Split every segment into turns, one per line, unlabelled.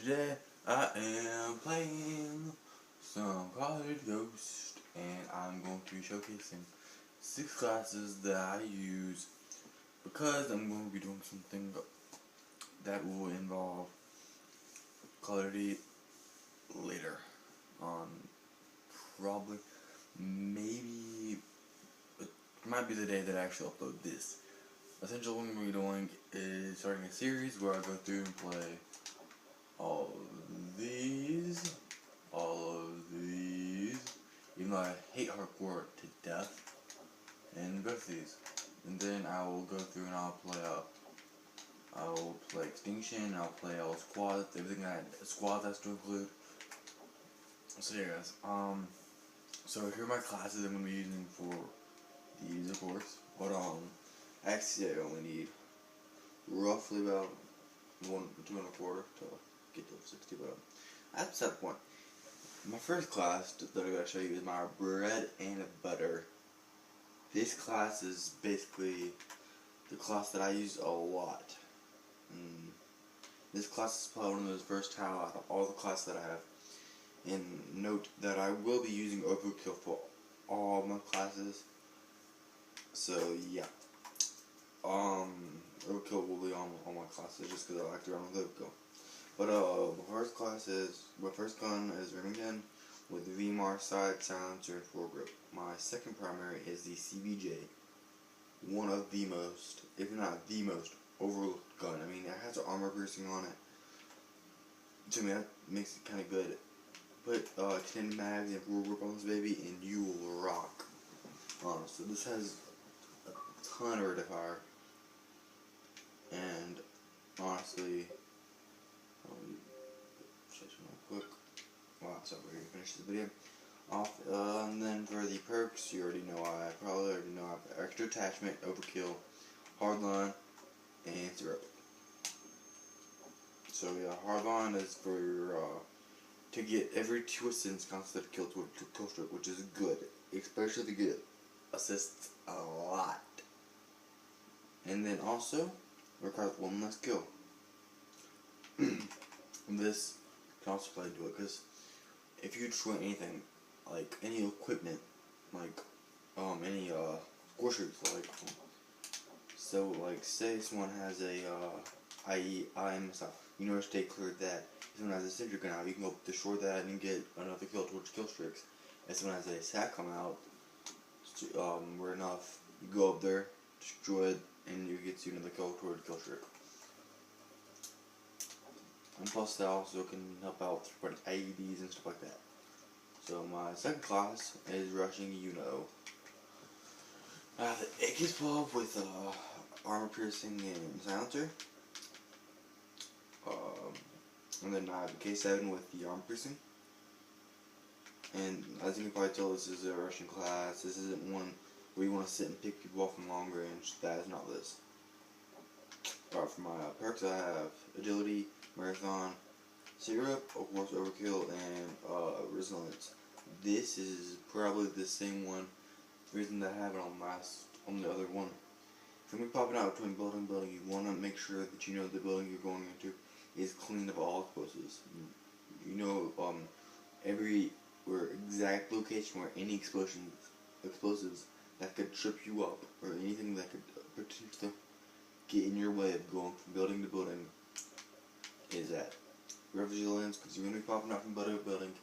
today I am playing some COD Ghosts, and I'm going to be showcasing 6 classes that I use because I'm going to be doing something that will involve clarity later on. Probably, maybe, it might be the day that I actually upload this. Essentially what I'm going to be doing is starting a series where I go through and play all of these, even though I hate hardcore to death, and go through these. And then I will go through and I'll play Extinction, I'll play all squads, everything that squads has to include. So yeah guys, so here are my classes I'm going to be using for these, of course, but actually I only need roughly about 2 1/4 to get to 60, but that's the point. My first class that I'm going to show you is my bread and butter. This class is basically the class that I use a lot. This class is probably one of those versatile out of all the classes that I have. And note that I will be using overkill for all my classes. So yeah, overkill will be on all my classes just because I like to run with overkill. But my first gun is Remington with VMAR side silencer and foregrip. My second primary is the CBJ, one of the most, if not the most, overlooked gun. I mean, it has an armor piercing on it. To me, that makes it kind of good. Put extended mags and foregrip on this baby, and you will rock. So this has a ton of rate of fire, and honestly, quick. Wow, so we're gonna finish this video off. And then for the perks, you already know I have extra attachment, overkill, hardline, and syrup. So yeah, hardline is for to get every 2 assists constant kill streak, which is good, especially to get assists a lot. And then also requires 1 less kill. This can also play into it, because if you destroy anything, like any equipment, like any score streaks, like say someone has a IMSI, you know, stay clear of that. If someone has a sentry gun out, you can go destroy that and get another kill towards kill streaks. If someone has a SAC come out, rare enough, you go up there, destroy it, and you get you another kill towards kill streak. And plus that also can help out with IEDs and stuff like that. So my second class is rushing, you know. I have the AK-12 with armor piercing and silencer. And then I have the K7 with the armor piercing. And as you can probably tell, this is a Russian class. This isn't one where you want to sit and pick people off from long range. That is not this. Alright, for my perks, I have agility, marathon, syrup, of course, overkill, and resilience. This is probably the same reason that I have it on the other one. If you're popping out between building and building, you want to make sure that you know the building you're going into is clean of all explosives. You know, every exact location where any explosives that could trip you up, or anything that could potentially get in your way of going from building to building, is at. Resilience, because you're going to be popping out from building to building,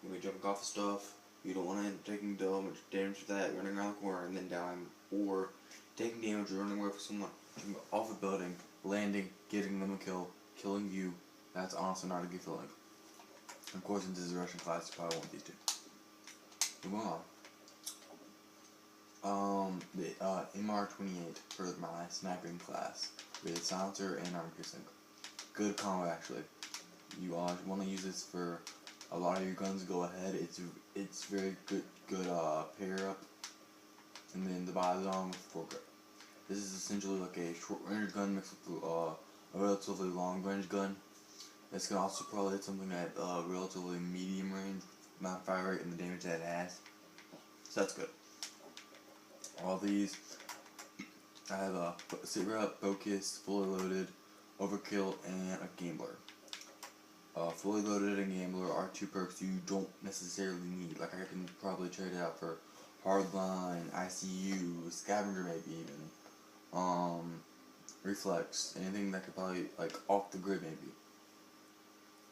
you're going to be jumping off of stuff, you don't want to end up taking much damage to that, running around the corner and then dying, or taking damage or running away from someone, jumping off a building, landing, getting them a kill, killing you. That's honestly not a good feeling. Of course, since this is a Russian class, you probably want these two. Moving on. The MR28 for my sniping class with silencer and armor piercing. Good combo, actually. You want to use this for a lot of your guns. Go ahead. It's very good pair up. And then the Bizon with foregrip. This is essentially like a short range gun mixed with a relatively long range gun. This can also probably hit something at relatively medium range, amount of fire rate and the damage that it has. So that's good. All these, I have a syrup, focus, fully loaded, overkill, and a gambler. Fully Loaded and Gambler are two perks you don't necessarily need. Like, I can probably trade it out for Hardline, ICU, Scavenger maybe even, Reflex, anything that could probably, like, off the grid maybe.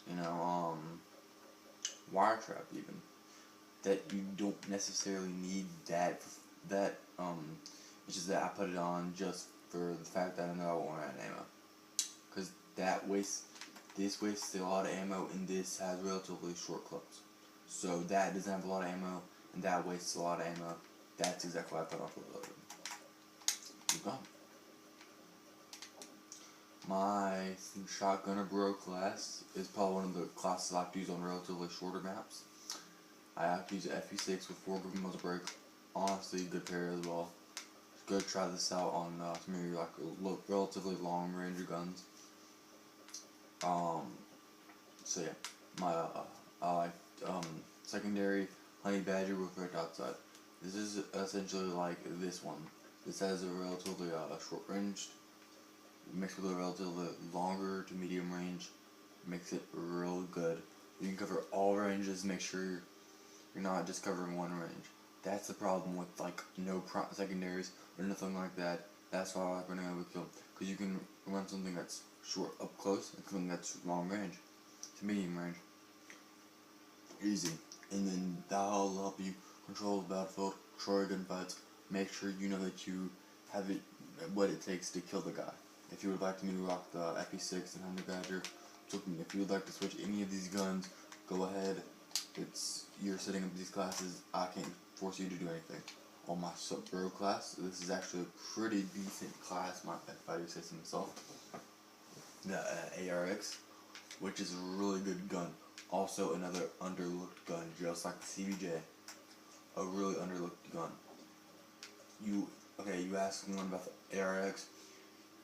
You know, Wire Trap even. That you don't necessarily need that, it's just that I put it on just for the fact that I know I won't run out of ammo. Because this wastes a lot of ammo, and this has relatively short clips. So that doesn't have a lot of ammo, and that wastes a lot of ammo. That's exactly why I put on Fully Loaded. Keep going. My Shotgunner Bro class is probably one of the classes I like to use on relatively shorter maps. I have to use FE6 with 4 group muzzle brake. Honestly, good pair as well. Go try this out on some of your like relatively long range guns. So yeah, my I like secondary Honey Badger with red outside. This is essentially like this one. This has a relatively short range mixed with a relatively longer to medium range. Makes it real good. You can cover all ranges. Make sure you're not just covering one range. That's the problem with like no secondaries or nothing like that. That's why I like running overkill, because you can run something that's short up close and something that's long range to medium range. Easy. And then that'll help you control the battlefield, control your gunfights, make sure you know that you have what it takes to kill the guy. If you would like to rock the FE6 and Honey Badger, if you would like to switch any of these guns, go ahead. You're setting up these classes. I can't force you to do anything. On my Bro class, this is actually a pretty decent class, if I do say so myself. The ARX, which is a really good gun. Also another underlooked gun, just like the CBJ. A really underlooked gun. You ask someone about the ARX,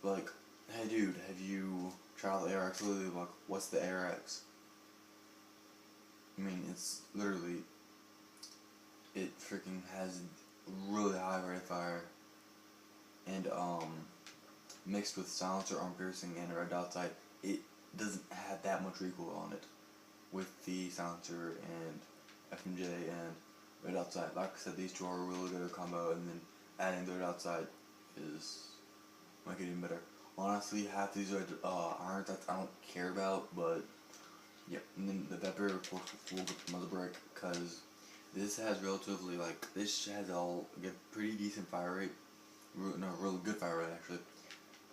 like, hey dude, have you tried the ARX? Literally, like, what's the ARX? I mean, it's literally, it freaking has really high rate of fire, and mixed with silencer, arm piercing, and a red dot sight, it doesn't have that much recoil on it. With the silencer and FMJ and red dot sight, like I said, these two are a really good combo, and then adding the red dot sight is make it even better. Honestly, half these are iron sights I don't care about, but yep. And then the Vapor, of course, with full grip muzzle brake, because this has relatively, like, this has a pretty decent fire rate. No, really good fire rate, actually.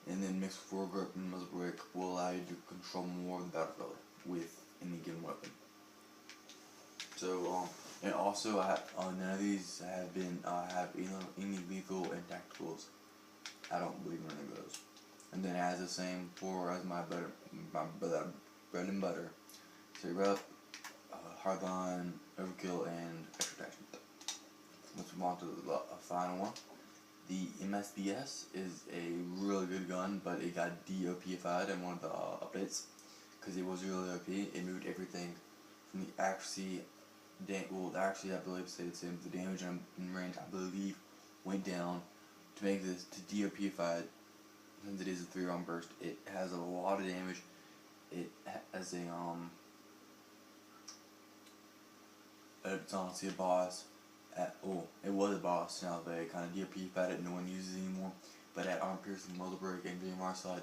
And then mixed with full grip and muzzle brake will allow you to control more of the battlefield with any given weapon. So, and also, none of these have any lethal and tacticals. I don't believe in any of those. And then it has the same as my bread and butter. So you're up, Hardline, Overkill, and Extra Attachment. Let's move on to the final one. The MSBS is a really good gun, but it got DOPified in one of the updates, because it was really OP. It moved everything from the accuracy, I believe stayed the same. The damage and range, I believe, went down to make this to DOPified. Since it is a 3-round burst, it has a lot of damage. It has it's honestly a boss. It was a boss. Now they kind of DOPified it. No one uses it anymore. But at arm piercing, muzzle brake, and DMR side,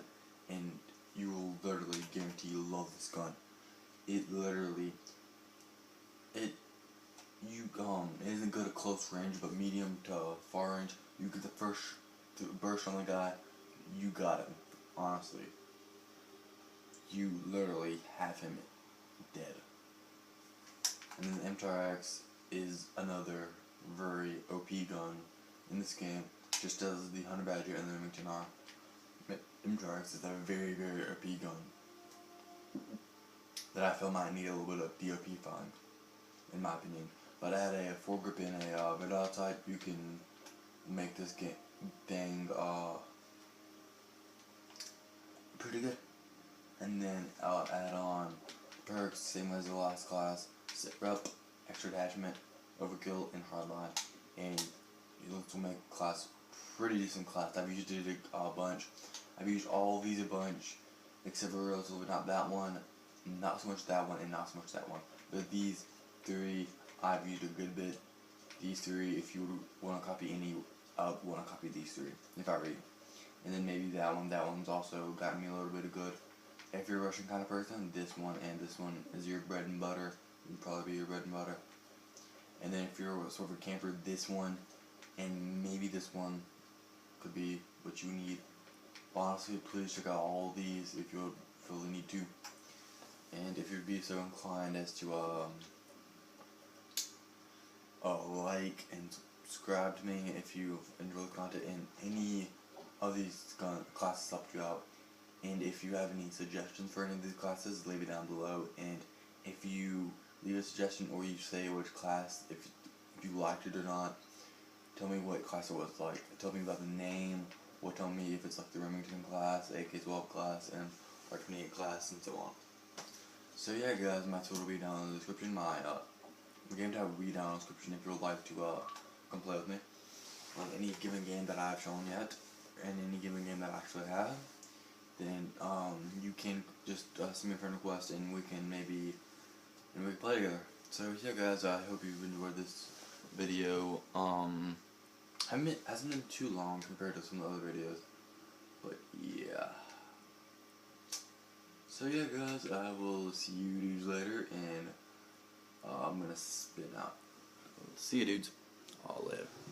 and you will literally guarantee you love this gun. It isn't good at close range, but medium to far range. You get the first burst on the guy, you got him. Honestly, you literally have him dead. And then the M-TRX is another very OP gun in this game, just as the Honey Badger and the Remington are. M-TRX is a very, very OP gun that I feel might need a little bit of DOPifying, in my opinion. But add a foregrip and a red dot type, you can make this thing pretty good. And then I'll add on perks, same as the last class: Sit Rep, Extra Attachment, Overkill, and Hardline. And it looks to make class pretty decent class. I've used it a bunch. I've used all of these a bunch, except for relatively not that one. not so much that one, and not so much that one. But these three I've used a good bit. These three, if you want to copy any, I want to copy these three if I read. And then maybe that one's also gotten me a little bit of good. If you're a Russian kind of person, this one and this one is your bread and butter. Would probably be your bread and butter. And then if you're sort of a camper, this one and maybe this one could be what you need. Honestly, please check out all these if you feel the need to. And if you'd be so inclined as to like and subscribe to me if you enjoy the content and any of these classes helped you out. And if you have any suggestions for any of these classes, leave it down below. And if you leave a suggestion or you say which class, if you liked it or not, tell me what class it was like. Tell me about the name, or tell me if it's like the Remington class, AK-12 class, and R28 class, and so on. So yeah guys, my tool will be down in the description. My game tab will be down in the description if you would like to come play with me on any given game that I've shown yet, and any given game that I actually have. Then you can just send me a friend request and we can play together. So yeah guys, I hope you've enjoyed this video. Hasn't been too long compared to some of the other videos, but yeah. So yeah guys, I will see you dudes later, and I'm gonna spin out. See you dudes. I'll live.